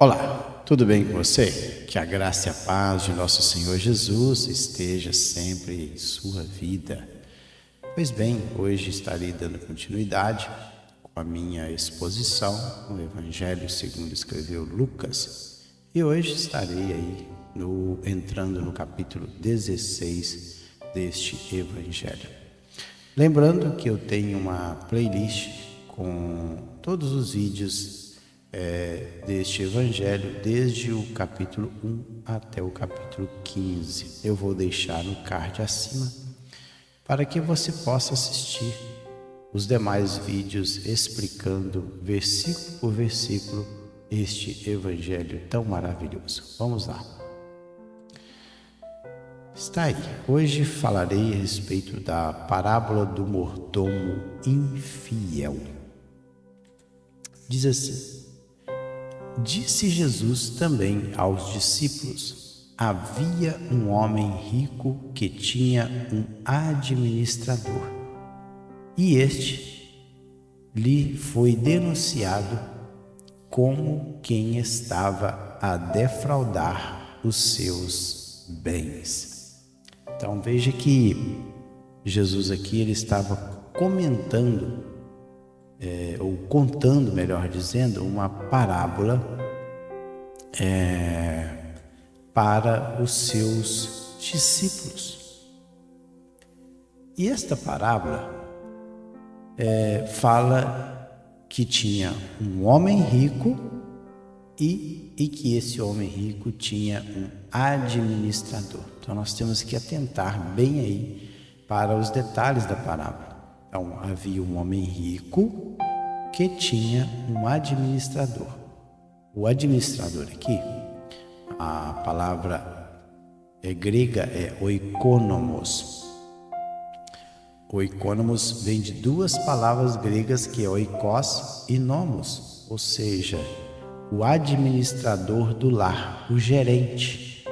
Olá, tudo bem com você? Que a graça e a paz de nosso Senhor Jesus esteja sempre em sua vida. Pois bem, hoje estarei dando continuidade com a minha exposição no Evangelho segundo escreveu Lucas. E hoje estarei aí entrando no capítulo 16 deste Evangelho. Lembrando que eu tenho uma playlist com todos os vídeos deste Evangelho, desde o capítulo 1 até o capítulo 15. Eu vou deixar no card acima para que você possa assistir os demais vídeos explicando versículo por versículo este Evangelho tão maravilhoso. Vamos lá. Está aí. Hoje falarei a respeito da parábola do mordomo infiel. Diz assim: disse Jesus também aos discípulos: havia um homem rico que tinha um administrador, e este lhe foi denunciado como quem estava a defraudar os seus bens. Então veja que Jesus aqui ele estava comentando ou contando, melhor dizendo, uma parábola para os seus discípulos. E esta parábola fala que tinha um homem rico e que esse homem rico tinha um administrador. Então nós temos que atentar bem aí para os detalhes da parábola. Então havia um homem rico que tinha um administrador. O administrador aqui, a palavra grega é oikonomos. Oikonomos vem de duas palavras gregas que é oikos e nomos, ou seja, o administrador do lar, o gerente,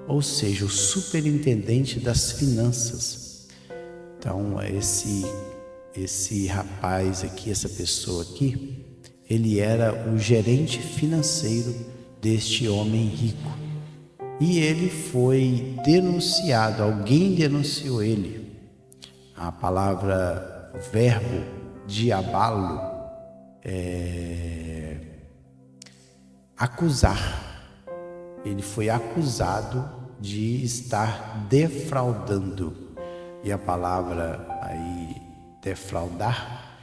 ou seja, o superintendente das finanças. Então esse rapaz aqui, essa pessoa aqui, ele era o gerente financeiro deste homem rico. E ele foi denunciado, alguém denunciou ele. A palavra verbo diabalo é acusar. Ele foi acusado de estar defraudando. E a palavra aí defraudar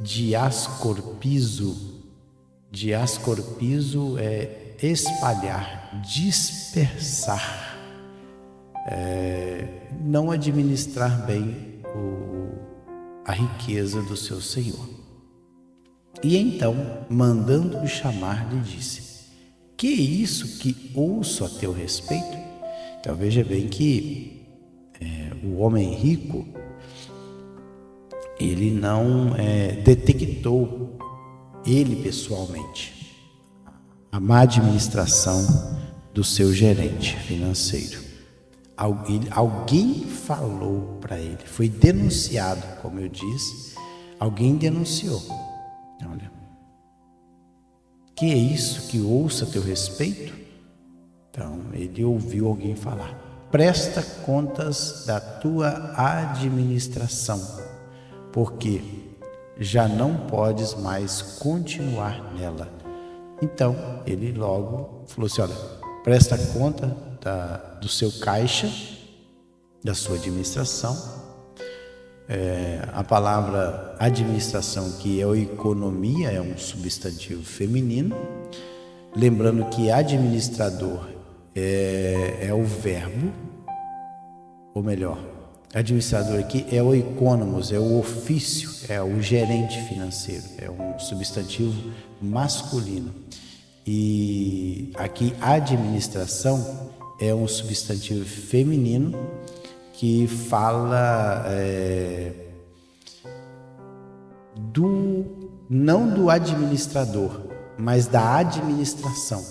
diascorpizo. Diascorpizo é espalhar, dispersar, não administrar bem a riqueza do seu senhor. E então, mandando-o chamar, lhe disse: que é isso que ouço a teu respeito? Então veja bem que o homem rico, ele não detectou, ele pessoalmente, a má administração do seu gerente financeiro. Alguém falou para ele, foi denunciado, como eu disse, alguém denunciou. Olha, que é isso que ouço a teu respeito? Então ele ouviu alguém falar: presta contas da tua administração, porque já não podes mais continuar nela. Então ele logo falou assim: olha, presta conta do seu caixa, da sua administração. A palavra administração, que é economia, é um substantivo feminino. Lembrando que administrador é o verbo, ou melhor, administrador aqui é o economos, é o ofício, é o gerente financeiro, é um substantivo masculino. E aqui administração é um substantivo feminino que fala não do administrador, mas da administração.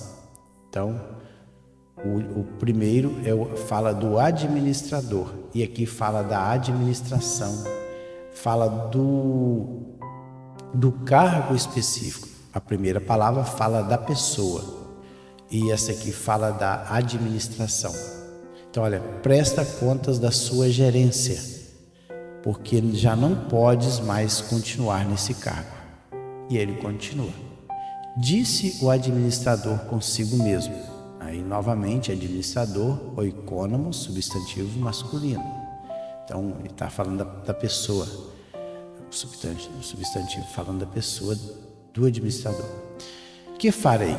Então o primeiro fala do administrador, e aqui fala da administração, fala do cargo específico. A primeira palavra fala da pessoa e essa aqui fala da administração. Então, olha, presta contas da sua gerência, porque já não podes mais continuar nesse cargo. E ele continua. Disse o administrador consigo mesmo. Aí, novamente, administrador, oikônomo, substantivo masculino. Então, ele está falando da pessoa. O substantivo falando da pessoa do administrador. Que farei?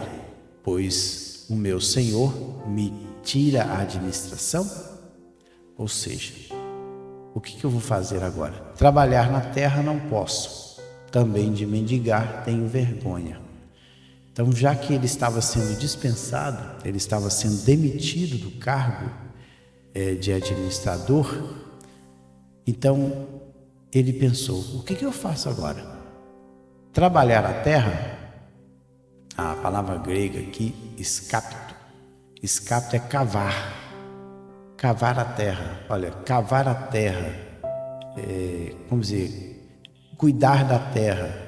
Pois o meu senhor me tira a administração? Ou seja, o que eu vou fazer agora? Trabalhar na terra não posso. Também de mendigar tenho vergonha. Então, já que ele estava sendo dispensado, ele estava sendo demitido do cargo de administrador, então ele pensou, o que eu faço agora? Trabalhar a terra, a palavra grega aqui, escapto. Escapto é cavar. Cavar a terra. Olha, cavar a terra, vamos dizer, cuidar da terra,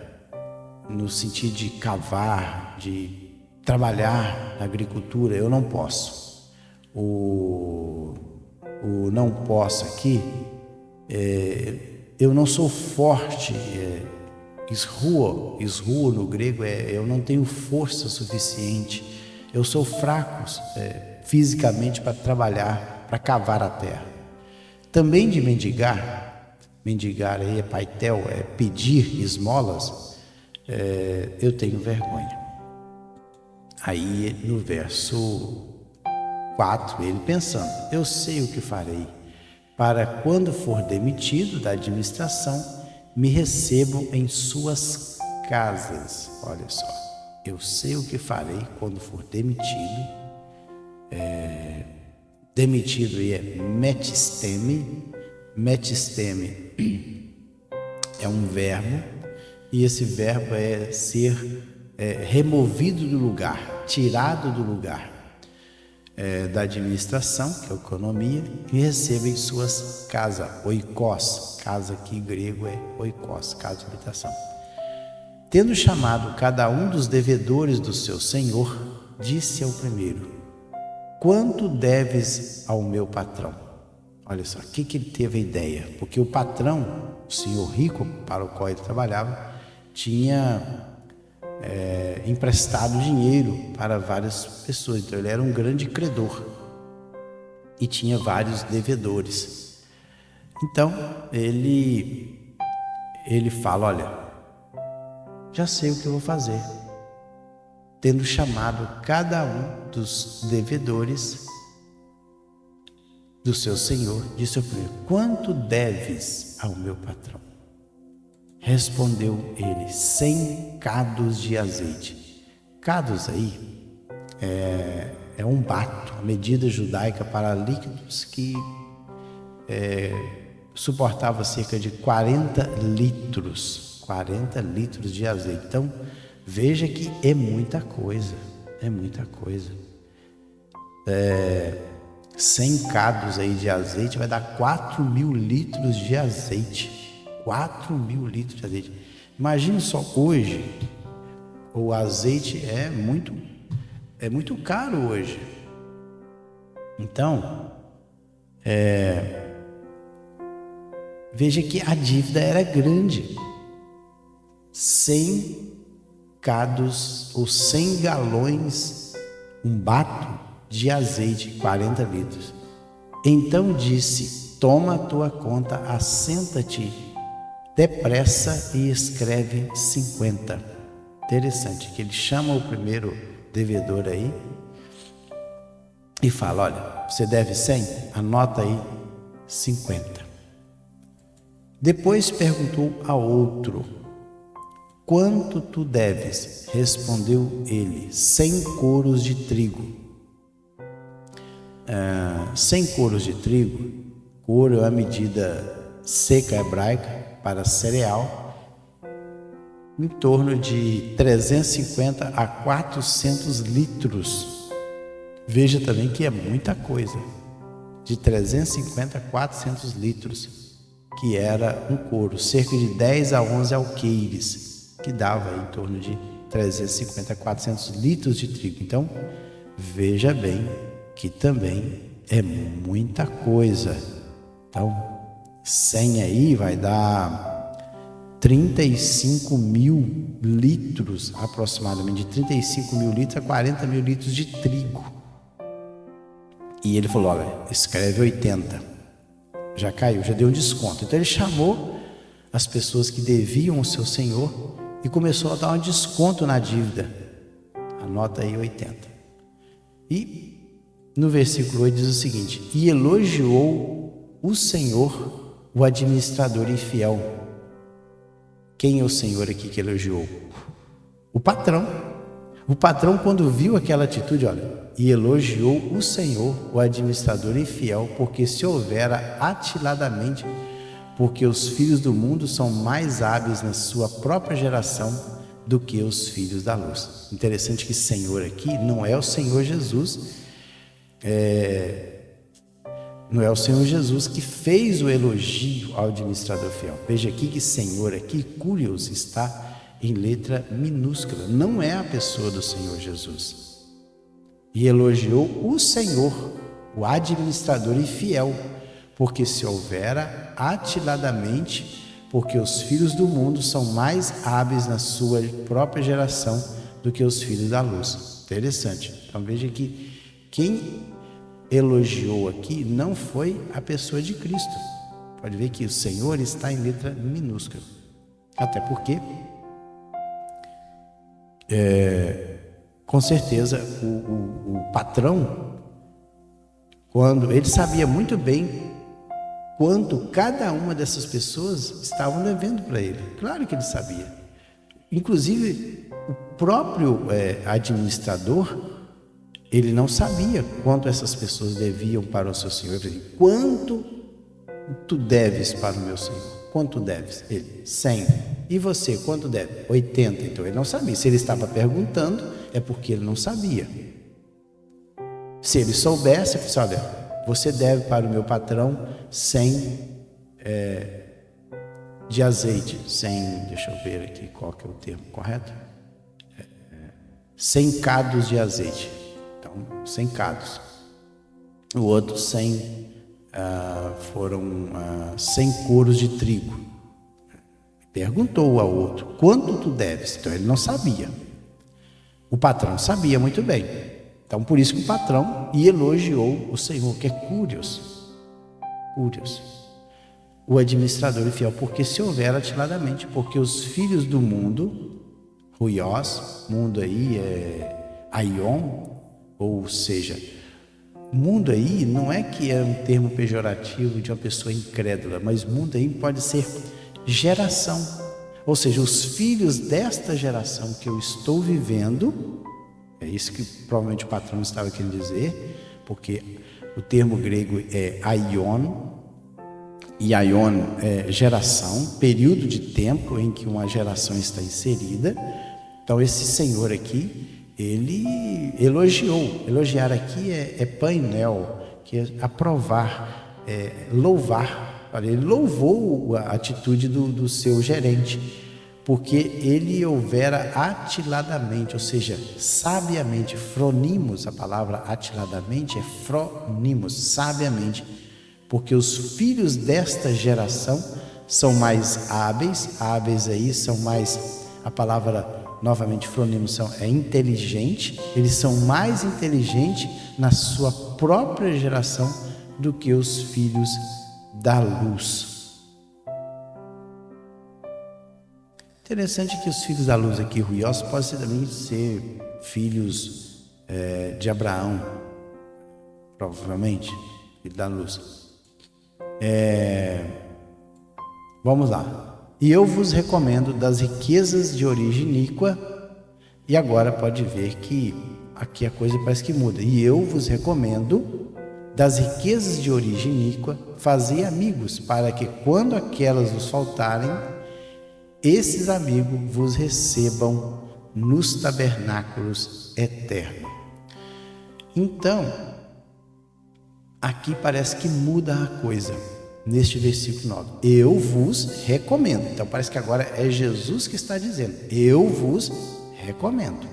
no sentido de cavar, de trabalhar na agricultura, eu não posso. O não posso aqui, eu não sou forte, esruo no grego eu não tenho força suficiente, eu sou fraco fisicamente para trabalhar, para cavar a terra. Também de mendigar aí é paitel, é pedir esmolas, eu tenho vergonha. Aí no verso 4, ele pensando, eu sei o que farei, para quando for demitido da administração, me recebam em suas casas. Olha só, eu sei o que farei quando for demitido. Demitido aí é metisteme. Metisteme é um verbo, e esse verbo é ser removido do lugar, tirado do lugar da administração, que é a economia, e receba em suas casas, oikos, casa aqui em grego é oikos, casa de habitação. Tendo chamado cada um dos devedores do seu senhor, disse ao primeiro, quanto deves ao meu patrão? Olha só, o que ele teve a ideia? Porque o patrão, o senhor rico para o qual ele trabalhava, tinha emprestado dinheiro para várias pessoas, então ele era um grande credor e tinha vários devedores. Então ele fala, olha, já sei o que eu vou fazer. Tendo chamado cada um dos devedores do seu senhor, disse ao primeiro, quanto deves ao meu patrão? Respondeu ele, 100 cados de azeite. Cados aí é um bato, a medida judaica para líquidos que suportava cerca de 40 litros de azeite. Então, veja que é muita coisa, 100 cados aí de azeite vai dar 4.000 litros de azeite. 4.000 litros de azeite. Imagine só, hoje o azeite é muito caro hoje. Então, veja que a dívida era grande. 100 cados ou 100 galões, um bato de azeite, 40 litros. Então disse, toma a tua conta, assenta-te depressa e escreve 50. Interessante que ele chama o primeiro devedor aí e fala, olha, você deve 100? Anota aí 50. Depois perguntou a outro, quanto tu deves? Respondeu ele, 100 coros de trigo. 100 coros de trigo, coro é a medida seca hebraica para cereal, em torno de 350 a 400 litros. Veja também que é muita coisa, de 350 a 400 litros, que era um couro, cerca de 10 a 11 alqueires, que dava em torno de 350 a 400 litros de trigo. Então, veja bem que também é muita coisa. Então, 100 aí vai dar 35 mil litros, aproximadamente, de 35 mil litros a 40 mil litros de trigo. E ele falou: olha, escreve 80. Já caiu, já deu um desconto. Então ele chamou as pessoas que deviam ao seu senhor e começou a dar um desconto na dívida. Anota aí 80. E no versículo 8 diz o seguinte: e elogiou o Senhor o administrador infiel. Quem é o Senhor aqui que elogiou? O patrão. O patrão, quando viu aquela atitude, olha, e elogiou o Senhor o administrador infiel, porque se houvera atiladamente, porque os filhos do mundo são mais hábeis na sua própria geração do que os filhos da luz. Interessante que Senhor aqui não é o Senhor Jesus, não é o Senhor Jesus que fez o elogio ao administrador fiel. Veja aqui que Senhor aqui, Curios, está em letra minúscula, não é a pessoa do Senhor Jesus. E elogiou o Senhor, o administrador infiel, porque se houvera atiladamente, porque os filhos do mundo são mais hábeis na sua própria geração do que os filhos da luz. Interessante. Então veja que quem elogiou aqui não foi a pessoa de Cristo. Pode ver que o Senhor está em letra minúscula. Até porque, com certeza, o patrão, quando ele sabia muito bem quanto cada uma dessas pessoas estavam devendo para ele. Claro que ele sabia. Inclusive, o próprio administrador, ele não sabia quanto essas pessoas deviam para o seu senhor. Ele disse: quanto tu deves para o meu senhor? Quanto deves? Ele: 100. E você, quanto deve? 80. Então ele não sabia. Se ele estava perguntando, é porque ele não sabia. Se ele soubesse, ele disse: olha, você deve para o meu patrão 100 de azeite. 100, deixa eu ver aqui qual que é o termo correto. 100 cados de azeite. Então, 100 cados. O outro 100 foram 100 coros de trigo. Perguntou ao outro: quanto tu deves? Então ele não sabia. O patrão sabia muito bem. Então por isso que o patrão elogiou o Senhor, que é Curios, o administrador infiel, porque se houver atiladamente, porque os filhos do mundo, Ruiós, mundo aí é Aion, ou seja, mundo aí não é que é um termo pejorativo de uma pessoa incrédula, mas mundo aí pode ser geração, ou seja, os filhos desta geração que eu estou vivendo. É isso que provavelmente o patrão estava querendo dizer, porque o termo grego é aion, e aion é geração, período de tempo em que uma geração está inserida. Então esse Senhor aqui, ele elogiou. Elogiar aqui é painel, que é aprovar, louvar. Ele louvou a atitude do seu gerente, porque ele houvera atiladamente, ou seja, sabiamente, fronimos, a palavra atiladamente é fronimos, sabiamente, porque os filhos desta geração são mais hábeis aí são mais, a palavra novamente fronimos é inteligente, eles são mais inteligentes na sua própria geração do que os filhos da luz. Interessante que os filhos da luz aqui, Ruiós, podem também ser filhos de Abraão, provavelmente, filho da luz. Vamos lá. E eu vos recomendo das riquezas de origem iníqua, e agora pode ver que aqui a coisa parece que muda. E eu vos recomendo das riquezas de origem iníqua, fazei amigos, para que quando aquelas vos faltarem, esses amigos vos recebam nos tabernáculos eternos. Então, aqui parece que muda a coisa, neste versículo 9. Eu vos recomendo. Então parece que agora é Jesus que está dizendo: eu vos Recomendo.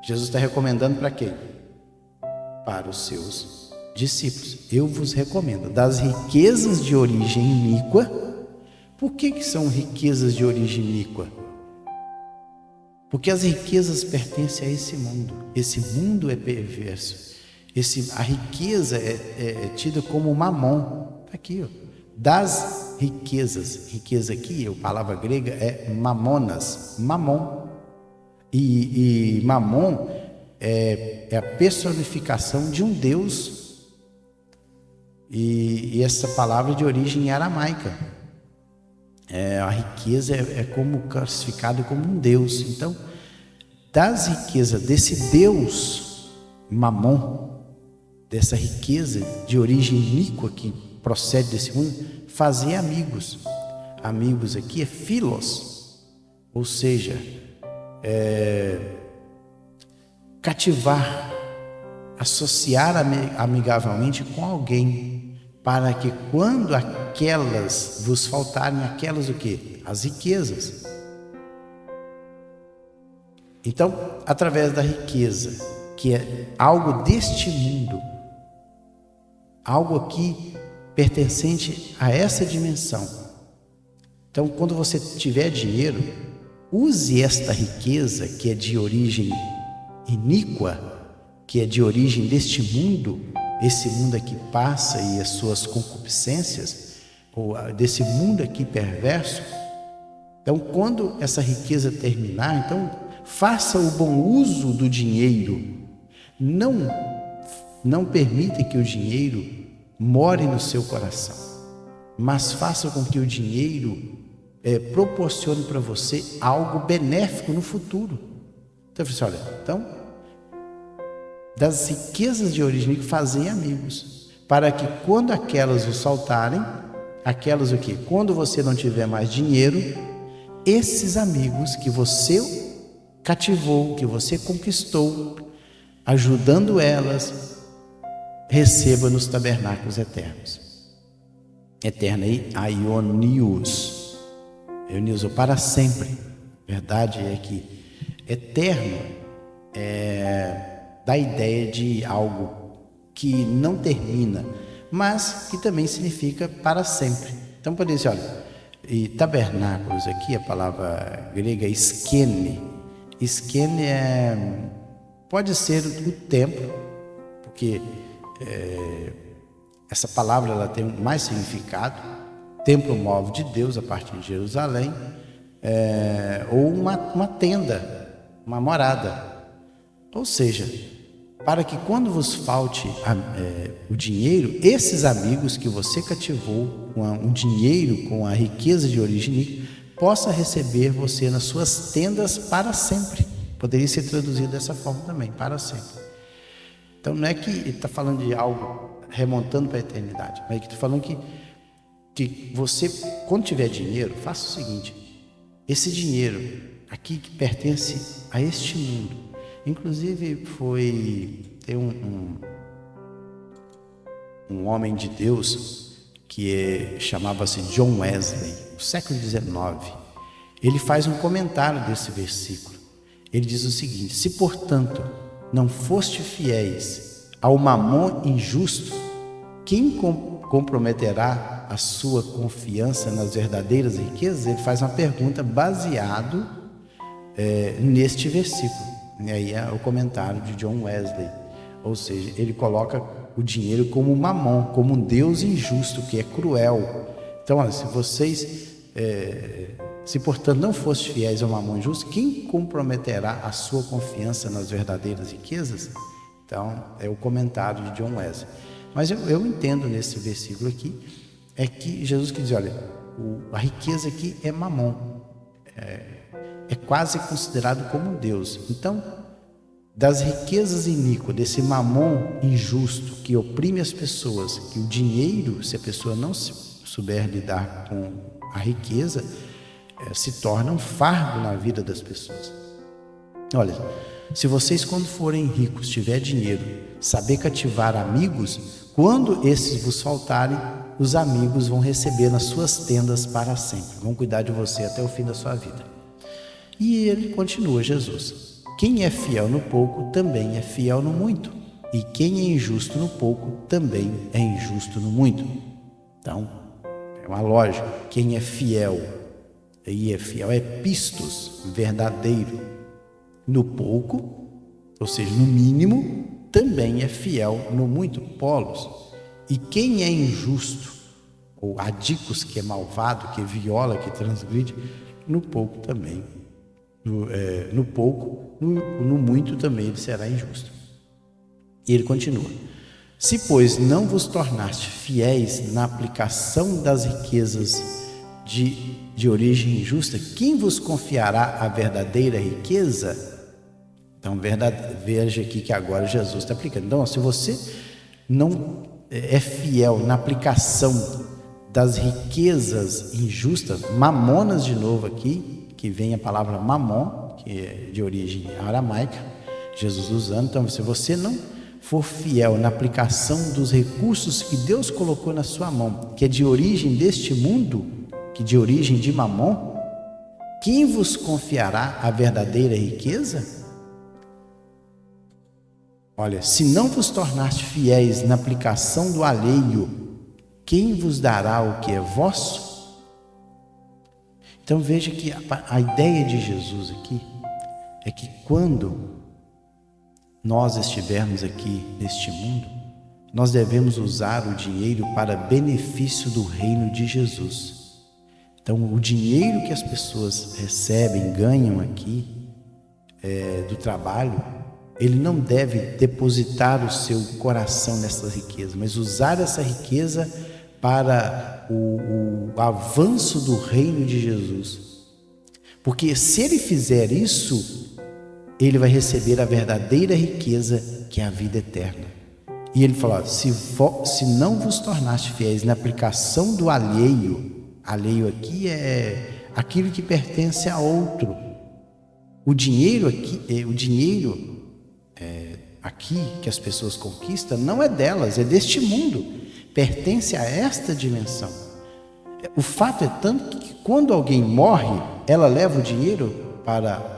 Jesus está recomendando para quem? Para os seus discípulos. Eu vos recomendo. Das riquezas de origem iníqua. Por que são riquezas de origem iníqua? Porque as riquezas pertencem a esse mundo. Esse mundo é perverso. A riqueza é tida como mamon. Está aqui, ó. Das riquezas. Riqueza aqui, a palavra grega é mamonas. Mamon. E mamon é a personificação de um Deus. E essa palavra é de origem aramaica. A riqueza é como classificado como um Deus. Então, das riquezas desse Deus mamon, dessa riqueza de origem iníqua que procede desse mundo, fazer amigos. Amigos aqui é philos, ou seja, cativar, associar amigavelmente com alguém, para que quando aquelas vos faltarem, aquelas o quê? As riquezas. Então, através da riqueza, que é algo deste mundo, algo aqui pertencente a essa dimensão. Então, quando você tiver dinheiro, use esta riqueza que é de origem iníqua, que é de origem deste mundo, esse mundo aqui passa e as suas concupiscências, ou desse mundo aqui perverso. Então, quando essa riqueza terminar, então faça o bom uso do dinheiro. Não permita que o dinheiro more no seu coração, mas faça com que o dinheiro proporcione para você algo benéfico no futuro. Então, eu falei assim, olha, então, das riquezas de origem, fazer amigos, para que quando aquelas os faltarem, aquelas o quê? Quando você não tiver mais dinheiro, esses amigos que você cativou, que você conquistou, ajudando elas, receba nos tabernáculos eternos. Eterno aí, aionios, para sempre. A verdade é que eterno dá a ideia de algo que não termina, mas que também significa para sempre. Então, pode dizer, olha, e tabernáculos aqui, a palavra grega é skene. Skene pode ser o templo, porque essa palavra ela tem mais significado, templo móvel de Deus a partir de Jerusalém, ou uma tenda, uma morada. Ou seja, para que quando vos falte o dinheiro, esses amigos que você cativou com um dinheiro, com a riqueza de origem, possa receber você nas suas tendas para sempre. Poderia ser traduzido dessa forma também, para sempre. Então não é que ele está falando de algo remontando para a eternidade, mas é que está falando que você, quando tiver dinheiro, faça o seguinte: esse dinheiro aqui que pertence a este mundo, inclusive tem um homem de Deus que chamava-se John Wesley, no século XIX. Ele faz um comentário desse versículo. Ele diz o seguinte: se portanto não foste fiéis ao mamon injusto, quem comprometerá a sua confiança nas verdadeiras riquezas? Ele faz uma pergunta baseado neste versículo. E aí é o comentário de John Wesley. Ou seja, ele coloca o dinheiro como mamon, como um Deus injusto, que é cruel. Então, olha, se vocês, se portanto não fossem fiéis ao mamon injusto, quem comprometerá a sua confiança nas verdadeiras riquezas? Então, é o comentário de John Wesley. Mas eu entendo nesse versículo aqui, é que Jesus quer dizer, olha, a riqueza aqui é mamon, é quase considerado como um Deus. Então, das riquezas iníquas, desse mamon injusto que oprime as pessoas, que o dinheiro, se a pessoa não souber lidar com a riqueza, se torna um fardo na vida das pessoas. Olha, se vocês, quando forem ricos, tiver dinheiro, saber cativar amigos, quando esses vos faltarem, os amigos vão receber nas suas tendas para sempre, vão cuidar de você até o fim da sua vida. E ele continua, Jesus: quem é fiel no pouco também é fiel no muito, e quem é injusto no pouco também é injusto no muito. Então, é uma lógica. Quem é fiel, aí é fiel, é pistos, verdadeiro. No pouco, ou seja, no mínimo, também é fiel no muito, polos. E quem é injusto, ou adicos, que é malvado, que viola, que transgride, no pouco também. No pouco, no muito também ele será injusto. E ele continua: se, pois, não vos tornaste fiéis na aplicação das riquezas de origem injusta, quem vos confiará a verdadeira riqueza? Então, veja aqui que agora Jesus está aplicando. Então, se você não é fiel na aplicação das riquezas injustas, mamonas de novo aqui, que vem a palavra mamon, que é de origem aramaica, Jesus usando. Então, se você não for fiel na aplicação dos recursos que Deus colocou na sua mão, que é de origem deste mundo, que de origem de mamon, quem vos confiará a verdadeira riqueza? Olha, se não vos tornaste fiéis na aplicação do alheio, quem vos dará o que é vosso? Então veja que a ideia de Jesus aqui é que quando nós estivermos aqui neste mundo, nós devemos usar o dinheiro para benefício do reino de Jesus. Então, o dinheiro que as pessoas recebem, ganham aqui do trabalho, ele não deve depositar o seu coração nessas riquezas, mas usar essa riqueza para o avanço do reino de Jesus. Porque se ele fizer isso, ele vai receber a verdadeira riqueza, que é a vida eterna. E ele falou: se não vos tornaste fiéis na aplicação do alheio aqui é aquilo que pertence a outro. O dinheiro aqui que as pessoas conquistam não é delas, é deste mundo, pertence a esta dimensão. O fato é tanto que quando alguém morre, ela leva o dinheiro para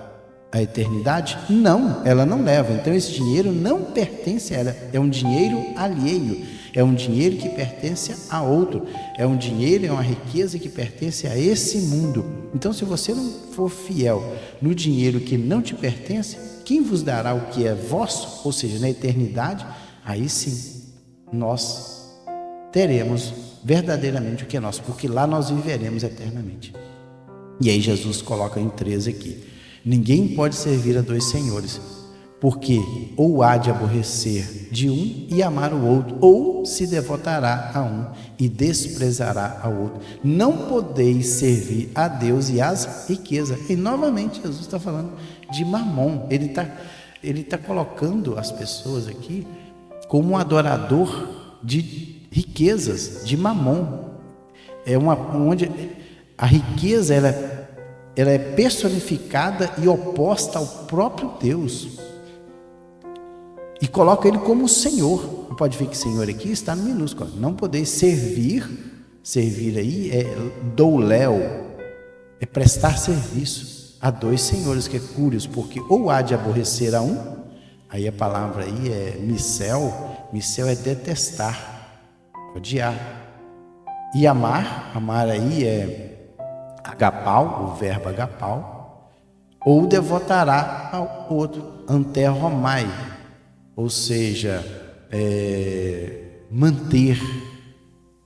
a eternidade? Não, ela não leva. Então esse dinheiro não pertence a ela, é um dinheiro alheio, é um dinheiro que pertence a outro, é um dinheiro, é uma riqueza que pertence a esse mundo. Então, se você não for fiel no dinheiro que não te pertence, quem vos dará o que é vosso? Ou seja, na eternidade, aí sim nós teremos verdadeiramente o que é nosso, porque lá nós viveremos eternamente. E aí Jesus coloca em 13 aqui: ninguém pode servir a dois senhores, porque ou há de aborrecer de um e amar o outro, ou se devotará a um e desprezará ao outro. Não podeis servir a Deus e às riquezas. E novamente Jesus está falando de mamon. Ele tá colocando as pessoas aqui como um adorador de riquezas, de mamon. Onde a riqueza ela é personificada e oposta ao próprio Deus. E coloca ele como o Senhor. Pode ver que Senhor aqui está no minúsculo. Não podeis servir aí é douléu, é prestar serviço a dois senhores, que é cúrios, porque ou há de aborrecer a um, aí a palavra aí é micel é detestar, odiar. E amar aí é agapau, o verbo agapau, ou devotará ao outro, anterromai, ou seja, manter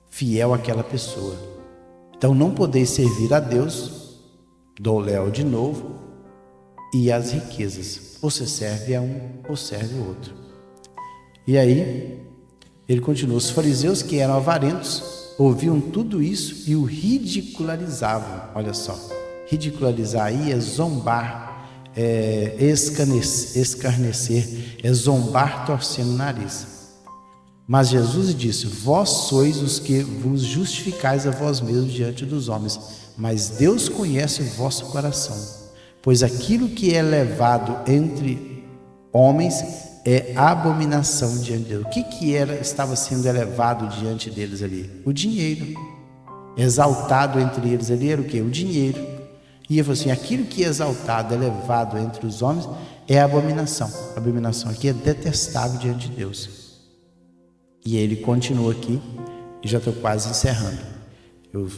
fiel àquela pessoa. Então não podeis servir a Deus, douléu de novo, e as riquezas, ou se serve a um ou serve o outro. E aí ele continua: os fariseus, que eram avarentos, ouviam tudo isso e o ridicularizavam. Olha só, ridicularizar aí é zombar, escarnecer, é zombar torcendo o nariz. Mas Jesus disse: vós sois os que vos justificais a vós mesmos diante dos homens, mas Deus conhece o vosso coração, pois aquilo que é levado entre homens é abominação diante de Deus. O que estava sendo elevado diante deles ali? O dinheiro. Exaltado entre eles ali era o quê? O dinheiro. E ele falou assim: aquilo que é exaltado, elevado entre os homens, é abominação. A abominação aqui é detestável diante de Deus. E ele continua aqui, e já estou quase encerrando.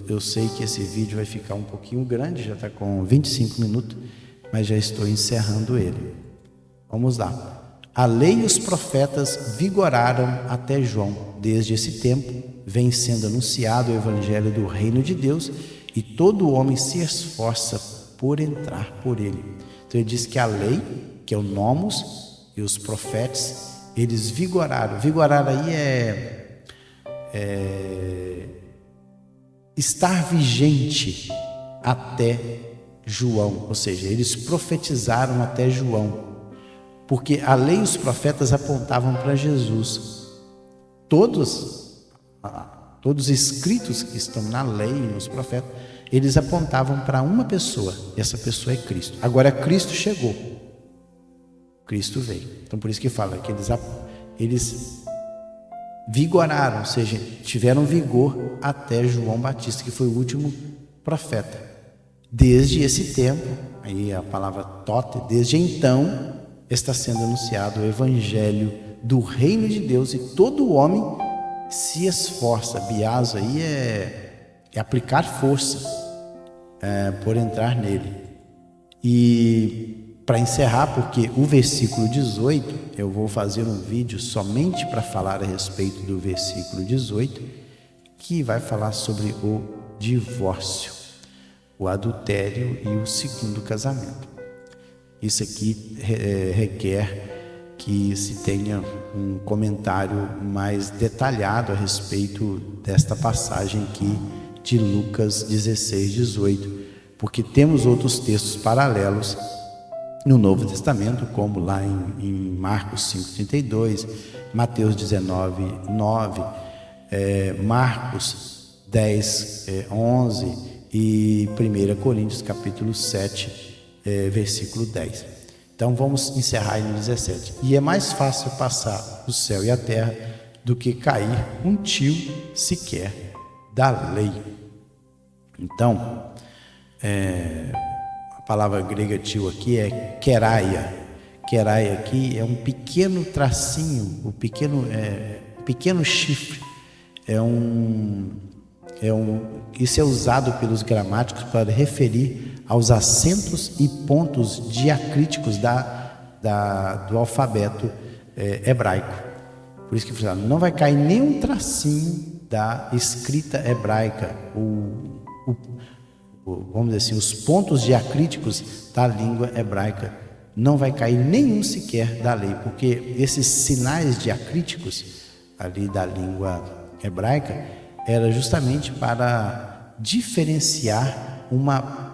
Eu sei que esse vídeo vai ficar um pouquinho grande, já está com 25 minutos, mas já estou encerrando ele. Vamos lá. A lei e os profetas vigoraram até João. Desde esse tempo, vem sendo anunciado o evangelho do reino de Deus, e todo homem se esforça por entrar por ele. Então ele diz que a lei, que é o nomos, e os profetas, eles vigoraram. Vigorar aí é estar vigente até João, ou seja, eles profetizaram até João, porque a lei e os profetas apontavam para Jesus. Todos os escritos que estão na lei e nos profetas, eles apontavam para uma pessoa, e essa pessoa é Cristo. Agora Cristo chegou, Cristo veio. Então por isso que fala que eles vigoraram, ou seja, tiveram vigor até João Batista, que foi o último profeta. Desde esse tempo, aí a palavra tote, desde então está sendo anunciado o evangelho do reino de Deus, e todo homem se esforça. Biaso aí é aplicar força por entrar nele. E para encerrar, porque o versículo 18, eu vou fazer um vídeo somente para falar a respeito do versículo 18, que vai falar sobre o divórcio, o adultério e o segundo casamento. Isso aqui requer que se tenha um comentário mais detalhado a respeito desta passagem aqui de Lucas 16, 18, porque temos outros textos paralelos no Novo Testamento, como lá em Marcos 5,32, Mateus 19, 9, Marcos 10, 11 e 1 Coríntios capítulo 7, versículo 10. Então vamos encerrar no 17. E é mais fácil passar o céu e a terra do que cair um tio sequer da lei. Então, a palavra grega tio aqui é keraia. Keraia aqui é um pequeno tracinho, o pequeno chifre. Isso é usado pelos gramáticos para referir aos acentos e pontos diacríticos do alfabeto hebraico. Por isso que falaram, não vai cair nenhum tracinho da escrita hebraica, vamos dizer assim, os pontos diacríticos da língua hebraica. Não vai cair nenhum sequer da lei, porque esses sinais diacríticos ali da língua hebraica era justamente para diferenciar uma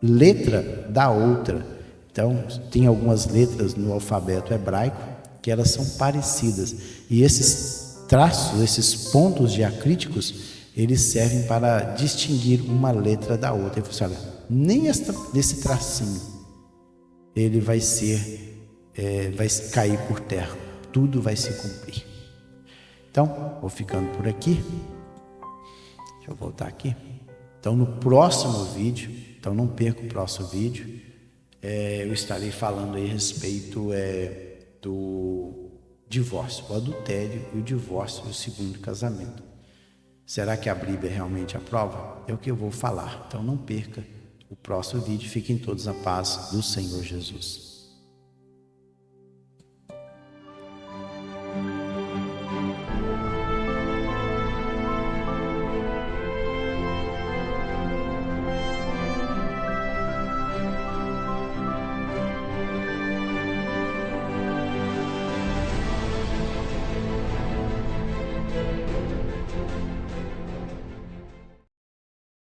letra da outra. Então, tem algumas letras no alfabeto hebraico que elas são parecidas, e esses traços, esses pontos diacríticos, eles servem para distinguir uma letra da outra. Ele falou assim, olha, nem desse tracinho ele vai cair por terra, tudo vai se cumprir. Então, vou ficando por aqui. Deixa eu voltar aqui. Então, no próximo vídeo, então não perca o próximo vídeo, eu estarei falando aí a respeito do divórcio, o adultério e o divórcio do segundo casamento. Será que a Bíblia realmente aprova? É o que eu vou falar. Então não perca o próximo vídeo. Fiquem todos na paz do Senhor Jesus.